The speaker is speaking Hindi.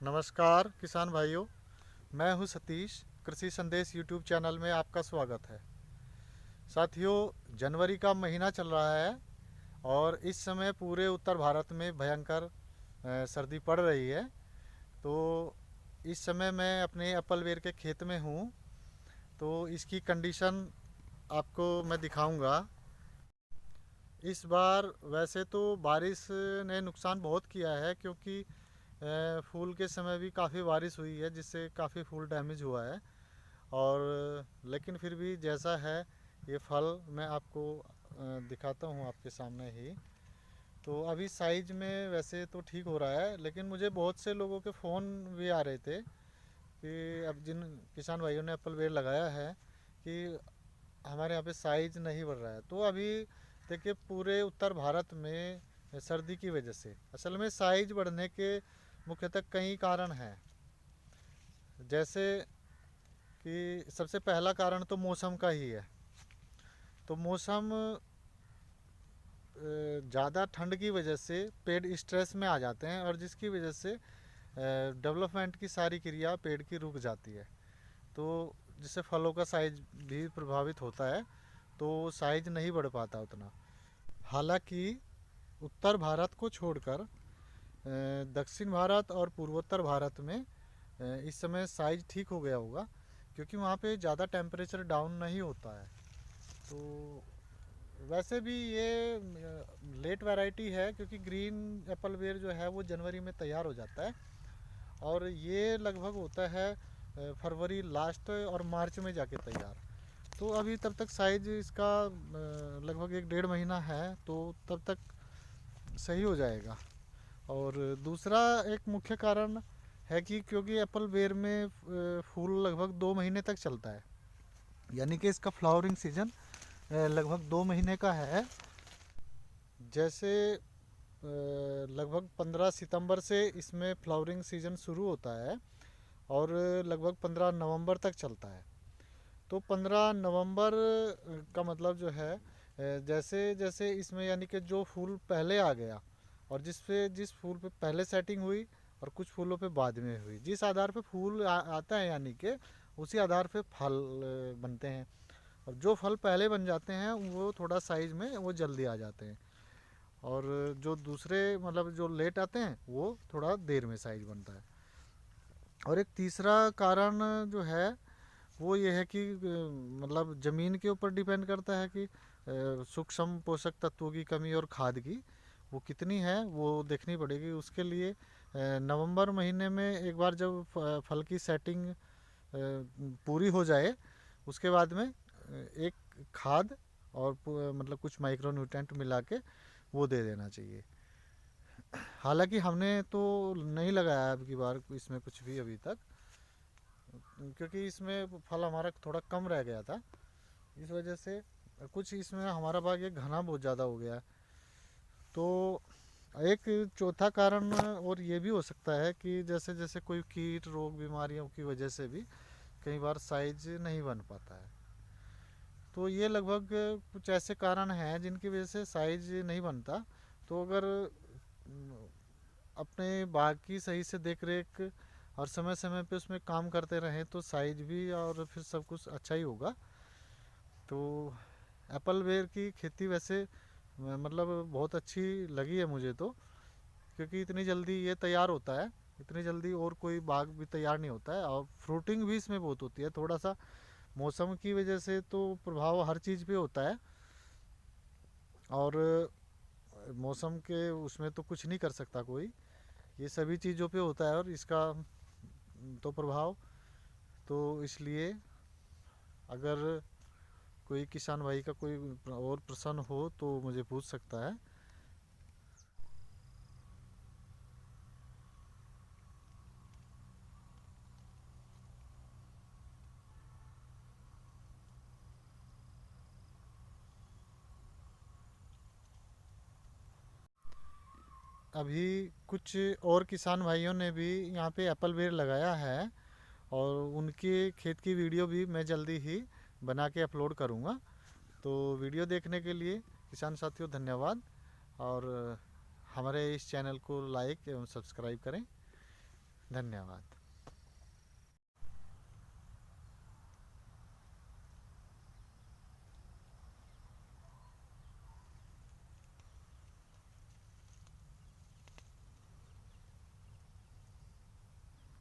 नमस्कार किसान भाइयों। मैं हूं सतीश। कृषि संदेश यूट्यूब चैनल में आपका स्वागत है। साथियों, जनवरी का महीना चल रहा है और इस समय पूरे उत्तर भारत में भयंकर सर्दी पड़ रही है। तो इस समय मैं अपने एप्पल बेर के खेत में हूं, तो इसकी कंडीशन आपको मैं दिखाऊंगा। इस बार वैसे तो बारिश ने नुकसान बहुत किया है, क्योंकि फूल के समय भी काफ़ी बारिश हुई है, जिससे काफ़ी फूल डैमेज हुआ है। और लेकिन फिर भी जैसा है, ये फल मैं आपको दिखाता हूँ आपके सामने ही। तो अभी साइज में वैसे तो ठीक हो रहा है, लेकिन मुझे बहुत से लोगों के फ़ोन भी आ रहे थे कि अब जिन किसान भाइयों ने एप्पल बेर लगाया है कि हमारे यहाँ पे साइज नहीं बढ़ रहा है। तो अभी देखिए, पूरे उत्तर भारत में सर्दी की वजह से असल में साइज बढ़ने के मुख्यतः कई कारण हैं। जैसे कि सबसे पहला कारण तो मौसम का ही है। तो मौसम ज़्यादा ठंड की वजह से पेड़ स्ट्रेस में आ जाते हैं, और जिसकी वजह से डेवलपमेंट की सारी क्रिया पेड़ की रुक जाती है। तो जिससे फलों का साइज भी प्रभावित होता है, तो साइज नहीं बढ़ पाता उतना। हालांकि उत्तर भारत को छोड़कर दक्षिण भारत और पूर्वोत्तर भारत में इस समय साइज ठीक हो गया होगा, क्योंकि वहाँ पे ज़्यादा टेम्परेचर डाउन नहीं होता है। तो वैसे भी ये लेट वैरायटी है, क्योंकि ग्रीन एप्पल बेर जो है वो जनवरी में तैयार हो जाता है, और ये लगभग होता है फरवरी लास्ट और मार्च में जाके तैयार। तो अभी तब तक साइज इसका लगभग 1 डेढ़ महीना है, तो तब तक सही हो जाएगा। और दूसरा एक मुख्य कारण है कि क्योंकि एप्पल बेर में फूल लगभग 2 महीने तक चलता है, यानी कि इसका फ्लावरिंग सीजन लगभग 2 महीने का है। जैसे लगभग 15 सितंबर से इसमें फ्लावरिंग सीजन शुरू होता है और लगभग 15 नवंबर तक चलता है। तो 15 नवंबर का मतलब जो है, जैसे जैसे इसमें यानी कि जो फूल पहले आ गया और जिस फूल पे पहले सेटिंग हुई और कुछ फूलों पे बाद में हुई, जिस आधार पे फूल आता है, यानी कि उसी आधार पे फल बनते हैं। और जो फल पहले बन जाते हैं वो थोड़ा साइज में वो जल्दी आ जाते हैं, और जो दूसरे मतलब जो लेट आते हैं वो थोड़ा देर में साइज बनता है। और एक तीसरा कारण जो है वो ये है कि मतलब ज़मीन के ऊपर डिपेंड करता है कि सूक्ष्म पोषक तत्वों की कमी और खाद की वो कितनी है, वो देखनी पड़ेगी। उसके लिए नवंबर महीने में एक बार जब फल की सेटिंग पूरी हो जाए, उसके बाद में एक खाद और मतलब कुछ माइक्रो न्यूट्रेंट मिला के वो दे देना चाहिए। हालांकि हमने तो नहीं लगाया अब की बार इसमें कुछ भी अभी तक, क्योंकि इसमें फल हमारा थोड़ा कम रह गया था, इस वजह से कुछ इसमें हमारा बाग ये घना बहुत ज़्यादा हो गया। तो एक चौथा कारण और ये भी हो सकता है कि जैसे जैसे कोई कीट रोग बीमारियों की वजह से भी कई बार साइज नहीं बन पाता है। तो ये लगभग कुछ ऐसे कारण हैं जिनकी वजह से साइज नहीं बनता। तो अगर अपने बाग की सही से देख रेख और समय समय पे उसमें काम करते रहें, तो साइज भी और फिर सब कुछ अच्छा ही होगा। तो एप्पल बेर की खेती वैसे मतलब बहुत अच्छी लगी है मुझे तो, क्योंकि इतनी जल्दी ये तैयार होता है, इतनी जल्दी और कोई बाग भी तैयार नहीं होता है, और फ्रूटिंग भी इसमें बहुत होती है। थोड़ा सा मौसम की वजह से तो प्रभाव हर चीज़ पे होता है, और मौसम के उसमें तो कुछ नहीं कर सकता कोई, ये सभी चीज़ों पे होता है, और इसका तो प्रभाव। तो इसलिए अगर कोई किसान भाई का कोई और प्रश्न हो तो मुझे पूछ सकता है। अभी कुछ और किसान भाइयों ने भी यहाँ पे एप्पल बेर लगाया है, और उनके खेत की वीडियो भी मैं जल्दी ही बना के अपलोड करूँगा। तो वीडियो देखने के लिए किसान साथियों धन्यवाद, और हमारे इस चैनल को लाइक एवं सब्सक्राइब करें। धन्यवाद।